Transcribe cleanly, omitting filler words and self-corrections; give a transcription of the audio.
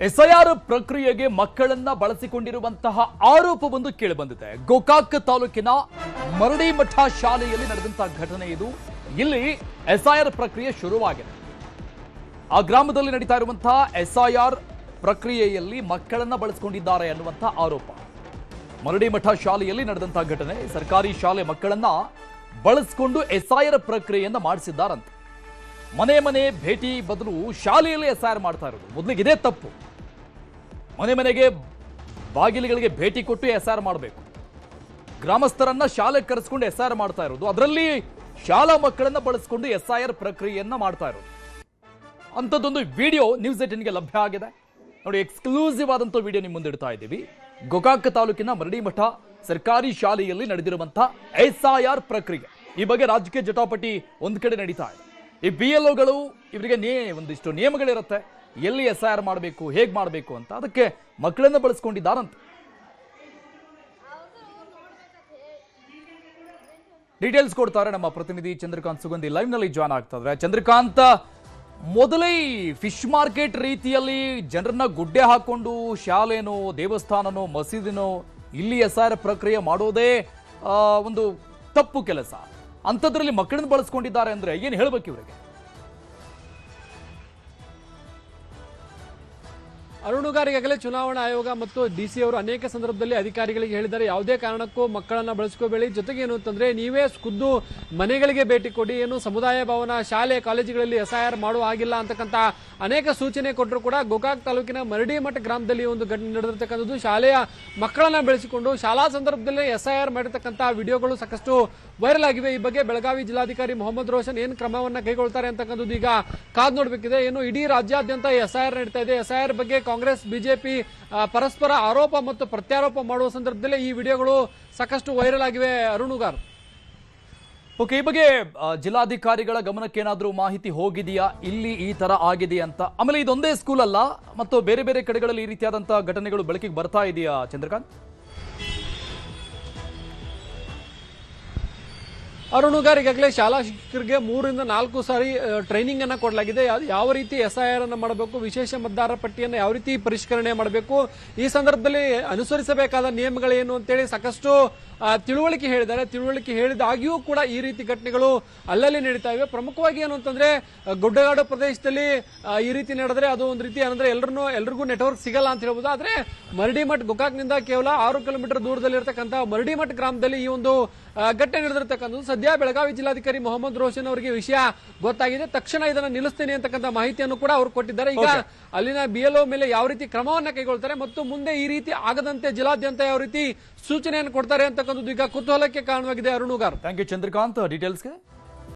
SIR ಪ್ರಕ್ರಿಯೆಗೆ ಮಕ್ಕಳನ್ನ ಬಳಸಿಕೊಂಡಿರುವಂತಹ ಆರೋಪವೊಂದು ಕೇಳಿಬಂದಿದೆ. ಗೋಕಾಕ್ ತಾಲೂಕಿನ ಮರಡಿಮಠ ಶಾಲೆಯಲ್ಲಿ ನಡೆದಂತಹ ಘಟನೆ ಇದು. ಇಲ್ಲಿ ಎಸ್ಐಆರ್ ಪ್ರಕ್ರಿಯೆ ಶುರುವಾಗಿದೆ. ಆ ಗ್ರಾಮದಲ್ಲಿ ನಡೀತಾ ಇರುವಂತಹ ಎಸ್ಐಆರ್ ಪ್ರಕ್ರಿಯೆಯಲ್ಲಿ ಮಕ್ಕಳನ್ನ ಬಳಸಿಕೊಂಡಿದ್ದಾರೆ ಅನ್ನುವಂತಹ ಆರೋಪ. ಮರಡಿಮಠ ಶಾಲೆಯಲ್ಲಿ ನಡೆದಂತಹ ಘಟನೆ. ಸರ್ಕಾರಿ ಶಾಲೆ ಮಕ್ಕಳನ್ನ ಬಳಸಿಕೊಂಡು ಎಸ್ಐಆರ್ ಪ್ರಕ್ರಿಯೆಯನ್ನ ಮಾಡಿಸಿದ್ದಾರಂತೆ. ಮನೆ ಮನೆ ಭೇಟಿ ಬದಲು ಶಾಲೆಯಲ್ಲಿ ಎಸ್ಐಆರ್ ಮಾಡ್ತಾ ಇರೋದು. ಮೊದಲಿಗೆ ಇದೇ ತಪ್ಪು. ಮನೆ ಮನೆಗೆ ಬಾಗಿಲುಗಳಿಗೆ ಭೇಟಿ ಕೊಟ್ಟು ಎಸ್ಐಆರ್ ಮಾಡಬೇಕು. ಗ್ರಾಮಸ್ಥರನ್ನ ಶಾಲೆಗೆ ಕರೆಸ್ಕೊಂಡು ಎಸ್ಐಆರ್ ಮಾಡ್ತಾ ಇರೋದು. ಅದರಲ್ಲಿ ಶಾಲಾ ಮಕ್ಕಳನ್ನ ಬಳಸಿಕೊಂಡು ಎಸ್ಐಆರ್ ಪ್ರಕ್ರಿಯೆಯನ್ನ ಮಾಡ್ತಾ ಇರೋದು. ಅಂಥದ್ದೊಂದು ವಿಡಿಯೋ ನ್ಯೂಸ್ 18ಗೆ ಲಭ್ಯ ಆಗಿದೆ ನೋಡಿ. ಎಕ್ಸ್ಕ್ಲೂಸಿವ್ ಆದಂಥ ವಿಡಿಯೋ ನಿಮ್ಮ ಮುಂದೆ ಇಡ್ತಾ ಇದ್ದೀವಿ. ಗೋಕಾಕ್ ತಾಲೂಕಿನ ಮರಡಿಮಠ ಸರ್ಕಾರಿ ಶಾಲೆಯಲ್ಲಿ ನಡೆದಿರುವಂತಹ ಎಸ್ಐಆರ್ ಪ್ರಕ್ರಿಯೆ. ಈ ಬಗ್ಗೆ ರಾಜಕೀಯ ಜಟಾಪಟಿ ಒಂದು ಕಡೆ ನಡೀತಾ ಇದೆ. ಈ BLOಗಳು ಇವರಿಗೆ ಒಂದಿಷ್ಟು ನಿಯಮಗಳಿರುತ್ತೆ. ಎಲ್ಲಿ ಎಸ್ಐಆರ್ ಮಾಡಬೇಕು, ಹೇಗೆ ಮಾಡಬೇಕು ಅಂತ. ಅದಕ್ಕೆ ಮಕ್ಕಳನ್ನ ಬಳಸ್ಕೊಂಡಿದ್ದಾರಂತೆ. ಡೀಟೇಲ್ಸ್ ಕೊಡ್ತಾರೆ ನಮ್ಮ ಪ್ರತಿನಿಧಿ ಚಂದ್ರಕಾಂತ್ ಸುಗಂಧಿ. ಲೈವ್ ನಲ್ಲಿ ಜಾಯ್ನ್ ಆಗ್ತಾ ಇದ್ದಾರೆ. ಚಂದ್ರಕಾಂತ್, ಮೊದಲೇ ಫಿಶ್ ಮಾರ್ಕೆಟ್ ರೀತಿಯಲ್ಲಿ ಜನರನ್ನ ಗುಡ್ಡೆ ಹಾಕೊಂಡು ಶಾಲೆನೋ ದೇವಸ್ಥಾನನೋ ಮಸೀದಿನೋ ಇಲ್ಲಿ ಎಸ್ಐಆರ್ ಪ್ರಕ್ರಿಯೆ ಮಾಡೋದೇ ಒಂದು ತಪ್ಪು ಕೆಲಸ. ಅಂಥದ್ರಲ್ಲಿ ಮಕ್ಕಳನ್ನ ಬಳಸ್ಕೊಂಡಿದ್ದಾರೆ ಅಂದ್ರೆ ಏನು ಹೇಳ್ಬೇಕು ಇವರಿಗೆ? ಅರುಣುಗಾರಿಗಾಗಲೇ ಚುನಾವಣಾ ಆಯೋಗ ಮತ್ತು DC ಅವರು ಅನೇಕ ಸಂದರ್ಭದಲ್ಲಿ ಅಧಿಕಾರಿಗಳಿಗೆ ಹೇಳಿದ್ದಾರೆ, ಯಾವುದೇ ಕಾರಣಕ್ಕೂ ಮಕ್ಕಳನ್ನ ಬಳಸ್ಕೋಬೇಡಿ. ಜೊತೆಗೆ ಏನು ಅಂತಂದ್ರೆ ನೀವೇ ಖುದ್ದು ಮನೆಗಳಿಗೆ ಭೇಟಿ ಕೊಡಿ, ಏನು ಸಮುದಾಯ ಭವನ ಶಾಲೆ ಕಾಲೇಜುಗಳಲ್ಲಿ ಎಸ್ಐಆರ್ ಮಾಡುವ ಆಗಿಲ್ಲ ಅಂತಕ್ಕಂಥ ಅನೇಕ ಸೂಚನೆ ಕೊಟ್ಟರು ಕೂಡ ಗೋಕಾಕ್ ತಾಲೂಕಿನ ಮರಡಿಮಠ ಗ್ರಾಮದಲ್ಲಿ ಒಂದು ಘಟನೆ ನಡೆದಿರ್ತಕ್ಕಂಥದ್ದು. ಶಾಲೆಯ ಮಕ್ಕಳನ್ನ ಬೆಳೆಸಿಕೊಂಡು ಶಾಲಾ ಸಂದರ್ಭದಲ್ಲಿ ಎಸ್ಐಆರ್ ಮಾಡಿರ್ತಕ್ಕಂಥ ವಿಡಿಯೋಗಳು ಸಾಕಷ್ಟು ವೈರಲ್ ಆಗಿವೆ. ಈ ಬಗ್ಗೆ ಬೆಳಗಾವಿ ಜಿಲ್ಲಾಧಿಕಾರಿ ಮೊಹಮ್ಮದ್ ರೋಷನ್ ಏನು ಕ್ರಮವನ್ನ ಕೈಗೊಳ್ತಾರೆ ಅಂತಕ್ಕಂಥದ್ದು ಈಗ ಕಾದು ನೋಡಬೇಕಿದೆ. ಏನು ಇಡೀ ರಾಜ್ಯಾದ್ಯಂತ ಎಸ್ಐಆರ್ ನಡೀತಾ ಇದೆ. ಎಸ್ಐಆರ್ ಬಗ್ಗೆ ಕಾಂಗ್ರೆಸ್ ಬಿಜೆಪಿ ಪರಸ್ಪರ ಆರೋಪ ಮತ್ತು ಪ್ರತ್ಯಾರೋಪ ಮಾಡುವ ಸಂದರ್ಭದಲ್ಲಿ ಈ ವಿಡಿಯೋಗಳು ಸಾಕಷ್ಟು ವೈರಲ್ ಆಗಿವೆ. ಅರುಣುಗಾರ್, ಓಕೆ, ಈ ಬಗ್ಗೆ ಜಿಲ್ಲಾಧಿಕಾರಿಗಳ ಗಮನಕ್ಕೆ ಏನಾದರೂ ಮಾಹಿತಿ ಹೋಗಿದೆಯಾ, ಇಲ್ಲಿ ಈ ತರ ಆಗಿದೆ ಅಂತ? ಆಮೇಲೆ ಇದೊಂದೇ ಸ್ಕೂಲ್ ಅಲ್ಲ, ಮತ್ತು ಬೇರೆ ಬೇರೆ ಕಡೆಗಳಲ್ಲಿ ಈ ರೀತಿಯಾದಂತಹ ಘಟನೆಗಳು ಬೆಳಕಿಗೆ ಬರ್ತಾ ಇದೆಯಾ ಚಂದ್ರಕಾಂತ್? ಅರುಣುಗಾರ್, ಈಗಾಗಲೇ ಶಾಲಾ ಶಿಕ್ಷಕರಿಗೆ 3 ರಿಂದ 4 ಸಾರಿ ಟ್ರೈನಿಂಗ್ ಅನ್ನ ಕೊಡಲಾಗಿದೆ. ಯಾವ ರೀತಿ ಎಸ್ಐಆರ್ ಅನ್ನು ಮಾಡಬೇಕು, ವಿಶೇಷ ಮತದಾರರ ಪಟ್ಟಿಯನ್ನು ಯಾವ ರೀತಿ ಪರಿಷ್ಕರಣೆ ಮಾಡಬೇಕು, ಈ ಸಂದರ್ಭದಲ್ಲಿ ಅನುಸರಿಸಬೇಕಾದ ನಿಯಮಗಳೇನು ಅಂತೇಳಿ ಸಾಕಷ್ಟು ತಿಳುವಳಿಕೆ ಹೇಳಿದ್ದಾರೆ. ತಿಳುವಳಿಕೆ ಹೇಳಿದಾಗಿಯೂ ಕೂಡ ಈ ರೀತಿ ಘಟನೆಗಳು ಅಲ್ಲಲ್ಲಿ ನಡೀತಾ ಇವೆ. ಪ್ರಮುಖವಾಗಿ ಏನು ಅಂತಂದ್ರೆ ಗುಡ್ಡಗಾಡು ಪ್ರದೇಶದಲ್ಲಿ ಈ ರೀತಿ ನಡೆದ್ರೆ ಅದು ಒಂದು ರೀತಿ ಅಂದ್ರೆ ಎಲ್ರಿಗೂ ನೆಟ್ವರ್ಕ್ ಸಿಗಲ್ಲ ಅಂತ ಹೇಳ್ಬೋದು. ಆದ್ರೆ ಮರಡಿಮಠ ಗೋಕಾಕ್ನಿಂದ ಕೇವಲ 6 ಕಿಲೋಮೀಟರ್ ದೂರದಲ್ಲಿ ಇರತಕ್ಕಂಥ ಮರಡಿಮಠ ಗ್ರಾಮದಲ್ಲಿ ಈ ಒಂದು ಘಟನೆ ನಡೆದಿರ್ತಕ್ಕಂಥದ್ದು. ಸದ್ಯ ಬೆಳಗಾವಿ ಜಿಲ್ಲಾಧಿಕಾರಿ ಮೊಹಮ್ಮದ್ ರೋಷನ್ ಅವರಿಗೆ ವಿಷಯ ಗೊತ್ತಾಗಿದೆ. ತಕ್ಷಣ ಇದನ್ನು ನಿಲ್ಲಿಸ್ತೇನೆ ಅಂತಕ್ಕಂಥ ಮಾಹಿತಿಯನ್ನು ಕೂಡ ಅವರು ಕೊಟ್ಟಿದ್ದಾರೆ. ಈಗ ಅಲ್ಲಿನ BLO ಮೇಲೆ ಯಾವ ರೀತಿ ಕ್ರಮವನ್ನ ಕೈಗೊಳ್ತಾರೆ ಮತ್ತು ಮುಂದೆ ಈ ರೀತಿ ಆಗದಂತೆ ಜಿಲ್ಲಾದ್ಯಂತ ಯಾವ ರೀತಿ ಸೂಚನೆಯನ್ನು ಕೊಡ್ತಾರೆ ಅಂತಕ್ಕಂಥದ್ದು ಈಗ ಕುತೂಹಲಕ್ಕೆ ಕಾರಣವಾಗಿದೆ. ಅರುಣುಗಾರ್, ಥ್ಯಾಂಕ್ ಯು ಚಂದ್ರಕಾಂತ್ ಡೀಟೇಲ್ಸ್ಗೆ.